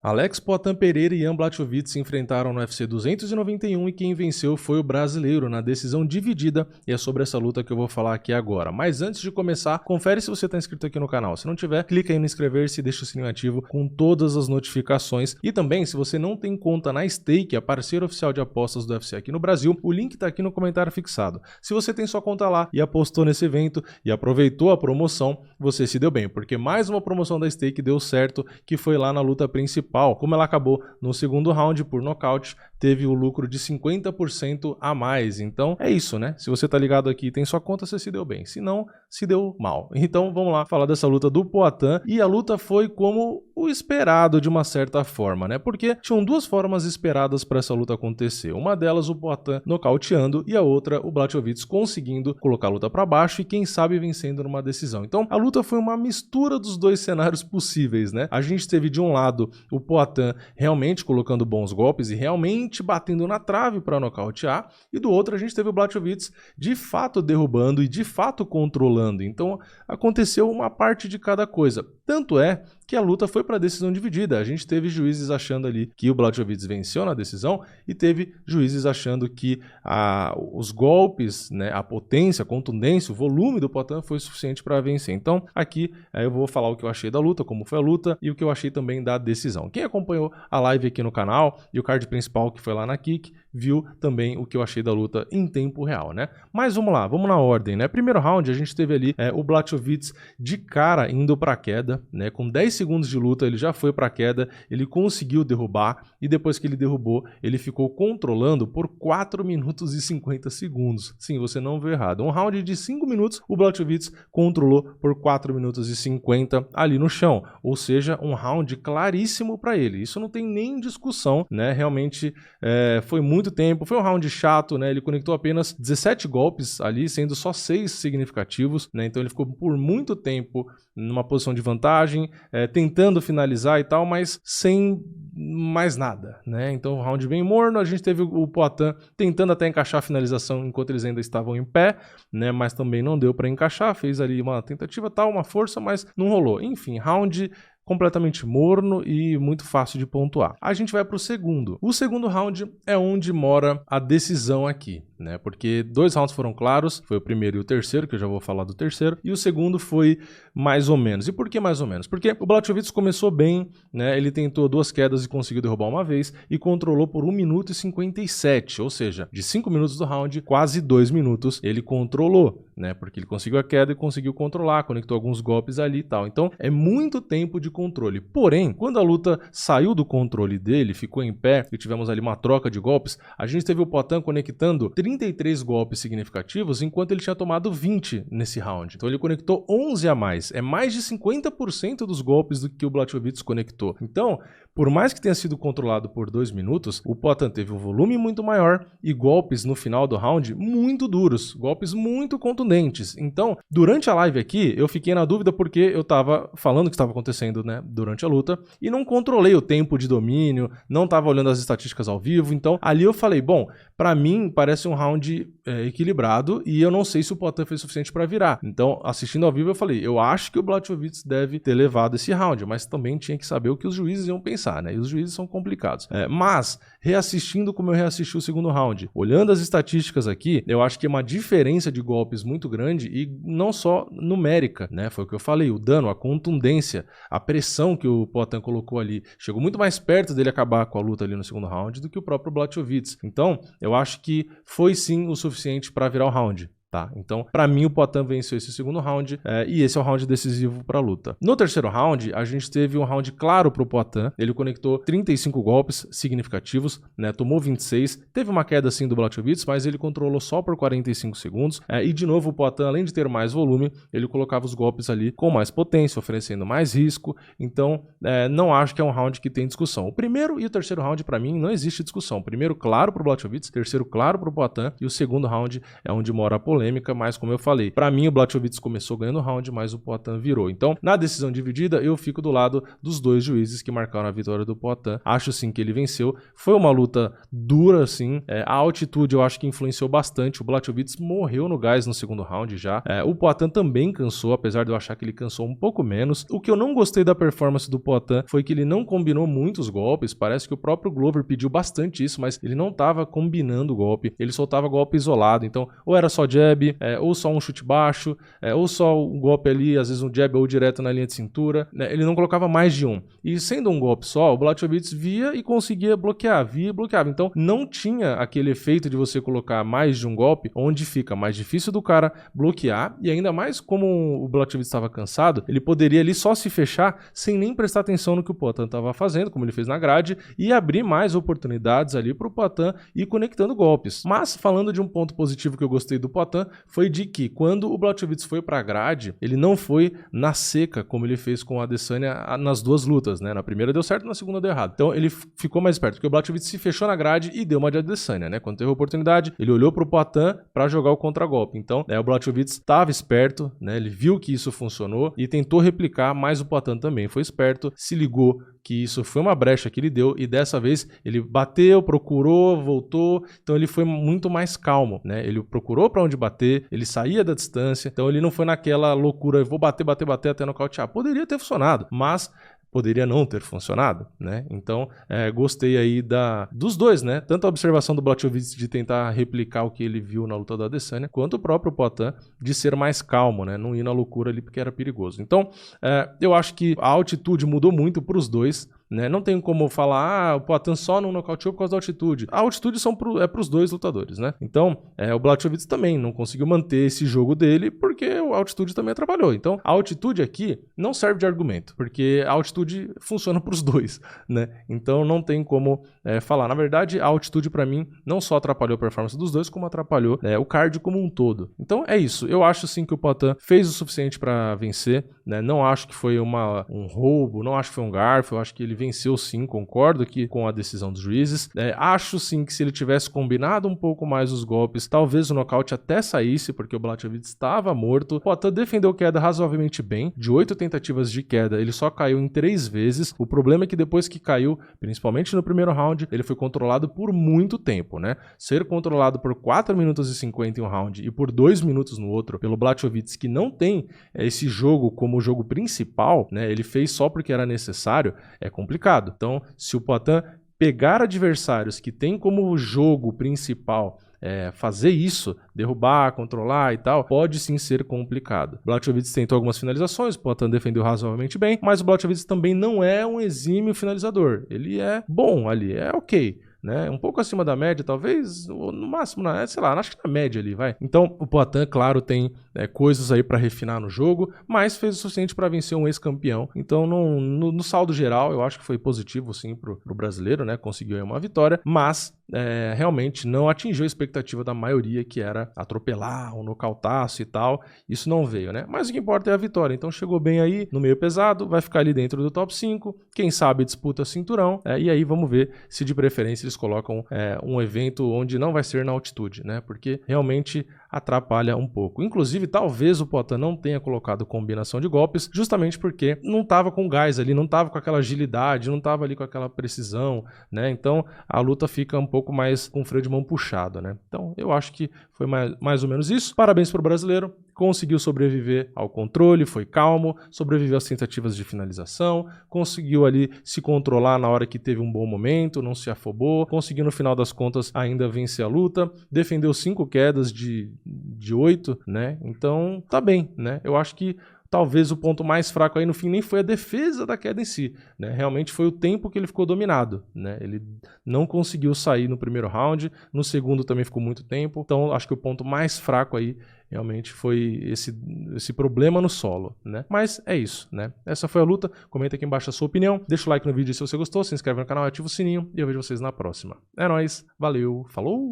Alex Poatan Pereira e Ian Blachowicz se enfrentaram no UFC 291 e quem venceu foi o brasileiro na decisão dividida, e é sobre essa luta que eu vou falar aqui agora. Mas antes de começar, confere se você está inscrito aqui no canal. Se não tiver, clica aí no inscrever-se e deixa o sininho ativo com todas as notificações. E também, se você não tem conta na Stake, a parceira oficial de apostas do UFC aqui no Brasil, o link está aqui no comentário fixado. Se você tem sua conta lá e apostou nesse evento e aproveitou a promoção, você se deu bem, porque mais uma promoção da Stake deu certo, que foi lá na luta principal. Como ela acabou no segundo round por nocaute, teve o lucro de 50% a mais. Então é isso, né? Se você tá ligado aqui e tem sua conta, você se deu bem. Se não, se deu mal. Então vamos lá falar dessa luta do Poatan. E a luta foi como o esperado de uma certa forma, né? Porque tinham duas formas esperadas para essa luta acontecer. Uma delas o Poatan nocauteando e a outra o Blachowicz conseguindo colocar a luta para baixo e quem sabe vencendo numa decisão. Então a luta foi uma mistura dos dois cenários possíveis, né? A gente teve de um lado o Poatan realmente colocando bons golpes e realmente batendo na trave para nocautear, e do outro a gente teve o Blachowicz de fato derrubando e de fato controlando. Então aconteceu uma parte de cada coisa. Tanto é que a luta foi para decisão dividida. A gente teve juízes achando ali que o Blachowicz venceu na decisão e teve juízes achando que os golpes, né, a potência, a contundência, o volume do Poatan foi suficiente para vencer. Então aqui eu vou falar o que eu achei da luta, como foi a luta e o que eu achei também da decisão. Quem acompanhou a live aqui no canal e o card principal que foi lá na Kick, viu também o que eu achei da luta em tempo real, né? Mas vamos lá, vamos na ordem, né? Primeiro round a gente teve ali o Blachowicz de cara indo para queda, né? Com 10 segundos de luta ele já foi para queda, ele conseguiu derrubar e depois que ele derrubou, ele ficou controlando por 4 minutos e 50 segundos. Sim, você não viu errado. Um round de 5 minutos, o Blachowicz controlou por 4 minutos e 50 ali no chão, ou seja, um round claríssimo para ele. Isso não tem nem discussão, né? Realmente foi muito tempo, foi um round chato, né? Ele conectou apenas 17 golpes ali, sendo só 6 significativos, né? Então ele ficou por muito tempo numa posição de vantagem, tentando finalizar e tal, mas sem mais nada, né? Então um round bem morno. A gente teve o Poatan tentando até encaixar a finalização enquanto eles ainda estavam em pé, né? Mas também não deu para encaixar, fez ali uma tentativa tal, uma força, mas não rolou. Enfim, round completamente morno e muito fácil de pontuar. A gente vai para o segundo. O segundo round é onde mora a decisão aqui, né? Porque dois rounds foram claros, foi o primeiro e o terceiro, que eu já vou falar do terceiro, e o segundo foi mais ou menos. E por que mais ou menos? Porque o Blachowicz começou bem, né? Ele tentou 2 quedas e conseguiu derrubar uma vez e controlou por 1 minuto e 57, ou seja, de 5 minutos do round, quase 2 minutos ele controlou, né? Porque ele conseguiu a queda e conseguiu controlar, conectou alguns golpes ali e tal. Então é muito tempo de controle. Porém, quando a luta saiu do controle dele, ficou em pé e tivemos ali uma troca de golpes, a gente teve o Poatan conectando 33 golpes significativos, enquanto ele tinha tomado 20 nesse round. Então ele conectou 11 a mais. É mais de 50% dos golpes do que o Blachowicz conectou. Então, por mais que tenha sido controlado por 2 minutos, o Poatan teve um volume muito maior e golpes no final do round muito duros, golpes muito contundentes. Então, durante a live aqui, eu fiquei na dúvida porque eu tava falando o que estava acontecendo, né, durante a luta, e não controlei o tempo de domínio, não tava olhando as estatísticas ao vivo. Então, ali eu falei, bom, pra mim parece um round equilibrado e eu não sei se o Poatan fez o suficiente para virar. Então, assistindo ao vivo, eu falei, eu acho que o Blachowicz deve ter levado esse round, mas também tinha que saber o que os juízes iam pensar, né? E os juízes são complicados. Mas, reassistindo como eu reassisti o segundo round, olhando as estatísticas aqui, eu acho que é uma diferença de golpes muito grande e não só numérica, né? Foi o que eu falei, o dano, a contundência, a pressão que o Poatan colocou ali, chegou muito mais perto dele acabar com a luta ali no segundo round do que o próprio Blachowicz. Então, eu acho que foi sim o suficiente para virar o round. Tá, então pra mim o Poatan venceu esse segundo round e esse é o round decisivo pra luta. No terceiro round, a gente teve um round claro pro Poatan, ele conectou 35 golpes significativos, né, tomou 26, teve uma queda assim do Blachowicz, mas ele controlou só por 45 segundos e de novo o Poatan, além de ter mais volume, ele colocava os golpes ali com mais potência, oferecendo mais risco. Então não acho que é um round que tem discussão. O primeiro e o terceiro round pra mim não existe discussão. O primeiro claro pro Blachowicz, terceiro claro pro Poatan e o segundo round é onde mora a polêmica. polêmica, mas como eu falei, pra mim o Blachowicz começou ganhando o round, mas o Poatan virou. Então, na decisão dividida, eu fico do lado dos dois juízes que marcaram a vitória do Poatan. Acho sim que ele venceu. Foi uma luta dura, assim. A altitude eu acho que influenciou bastante. O Blachowicz morreu no gás no segundo round já. O Poatan também cansou, apesar de eu achar que ele cansou um pouco menos. O que eu não gostei da performance do Poatan foi que ele não combinou muitos golpes. Parece que o próprio Glover pediu bastante isso, mas ele não estava combinando o golpe. Ele soltava golpe isolado. Então, ou era só jab, ou só um chute baixo, ou só um golpe ali, às vezes um jab ou direto na linha de cintura. Ele não colocava mais de um. E sendo um golpe só, o Blachowicz via e conseguia bloquear, via e bloqueava. Então, não tinha aquele efeito de você colocar mais de um golpe, onde fica mais difícil do cara bloquear, e ainda mais como o Blachowicz estava cansado, ele poderia ali só se fechar sem nem prestar atenção no que o Poatan estava fazendo, como ele fez na grade, e abrir mais oportunidades ali para o Poatan ir conectando golpes. Mas, falando de um ponto positivo que eu gostei do Poatan, foi de que quando o Blachowicz foi para a grade, ele não foi na seca, como ele fez com a Adesanya nas duas lutas, né? Na primeira deu certo, na segunda deu errado. Então ele ficou mais esperto, porque o Blachowicz se fechou na grade e deu uma de Adesanya, né? Quando teve a oportunidade, ele olhou pro Poatan para jogar o contragolpe. Então, o Blachowicz estava esperto, né? Ele viu que isso funcionou e tentou replicar, mas o Poatan também foi esperto, se ligou que isso foi uma brecha que ele deu e dessa vez ele bateu, procurou, voltou, então ele foi muito mais calmo, né? Ele procurou para onde bater, ele saía da distância, então ele não foi naquela loucura, eu vou bater até nocautear. Poderia ter funcionado, mas poderia não ter funcionado, né? Então, gostei aí dos dois, né? Tanto a observação do Blachowicz de tentar replicar o que ele viu na luta da Adesanya, quanto o próprio Poatan de ser mais calmo, né? Não ir na loucura ali porque era perigoso. Então, eu acho que a altitude mudou muito para os dois, né? Não tem como falar, o Poatan só não nocauteou por causa da altitude. A altitude para os dois lutadores, né? Então, o Blachowicz também não conseguiu manter esse jogo dele porque a altitude também atrapalhou. Então, a altitude aqui não serve de argumento, porque a altitude funciona para os dois, né? Então, não tem como falar. Na verdade, a altitude para mim não só atrapalhou a performance dos dois, como atrapalhou o cardio como um todo. Então, é isso. Eu acho sim que o Poatan fez o suficiente para vencer, né? Não acho que foi um roubo, não acho que foi um garfo, eu acho que ele venceu sim, concordo aqui com a decisão dos juízes. Acho sim que se ele tivesse combinado um pouco mais os golpes, talvez o nocaute até saísse, porque o Blachowicz estava morto. O Poatan defendeu queda razoavelmente bem. De 8 tentativas de queda, ele só caiu em 3 vezes. O problema é que depois que caiu, principalmente no primeiro round, ele foi controlado por muito tempo, né? Ser controlado por 4 minutos e 50 em um round e por 2 minutos no outro, pelo Blachowicz, que não tem esse jogo como jogo principal, né? Ele fez só porque era necessário, é complicado. Então, se o Poatan pegar adversários que tem como jogo principal fazer isso, derrubar, controlar e tal, pode sim ser complicado. Blachowicz tentou algumas finalizações, o Poatan defendeu razoavelmente bem, mas o Blachowicz também não é um exímio finalizador. Ele é bom ali, é ok, né? Um pouco acima da média, talvez, ou no máximo, sei lá, acho que na média ali, vai. Então, o Poatan, claro, tem coisas aí para refinar no jogo, mas fez o suficiente para vencer um ex-campeão. Então, no saldo geral, eu acho que foi positivo, sim, pro brasileiro, né? Conseguiu aí uma vitória, mas realmente não atingiu a expectativa da maioria, que era atropelar, um nocautaço e tal. Isso não veio, né? Mas o que importa é a vitória. Então, chegou bem aí, no meio pesado, vai ficar ali dentro do top 5, quem sabe disputa cinturão, e aí vamos ver se de preferência eles colocam um evento onde não vai ser na altitude, né? Porque realmente atrapalha um pouco. Inclusive, talvez o Poatan não tenha colocado combinação de golpes, justamente porque não estava com gás ali, não estava com aquela agilidade, não estava ali com aquela precisão, né? Então, a luta fica um pouco mais com o freio de mão puxado, né? Então, eu acho que foi mais ou menos isso. Parabéns para o brasileiro. Conseguiu sobreviver ao controle, foi calmo, sobreviveu às tentativas de finalização, conseguiu ali se controlar na hora que teve um bom momento, não se afobou, conseguiu no final das contas ainda vencer a luta, defendeu 5 quedas de 8, né? Então tá bem, né? Eu acho que talvez o ponto mais fraco aí no fim nem foi a defesa da queda em si, né? Realmente foi o tempo que ele ficou dominado, né? Ele não conseguiu sair no primeiro round, no segundo também ficou muito tempo, então acho que o ponto mais fraco aí realmente foi esse problema no solo, né? Mas é isso, né? Essa foi a luta. Comenta aqui embaixo a sua opinião, deixa o like no vídeo se você gostou, se inscreve no canal, ativa o sininho e eu vejo vocês na próxima. É nóis, valeu, falou!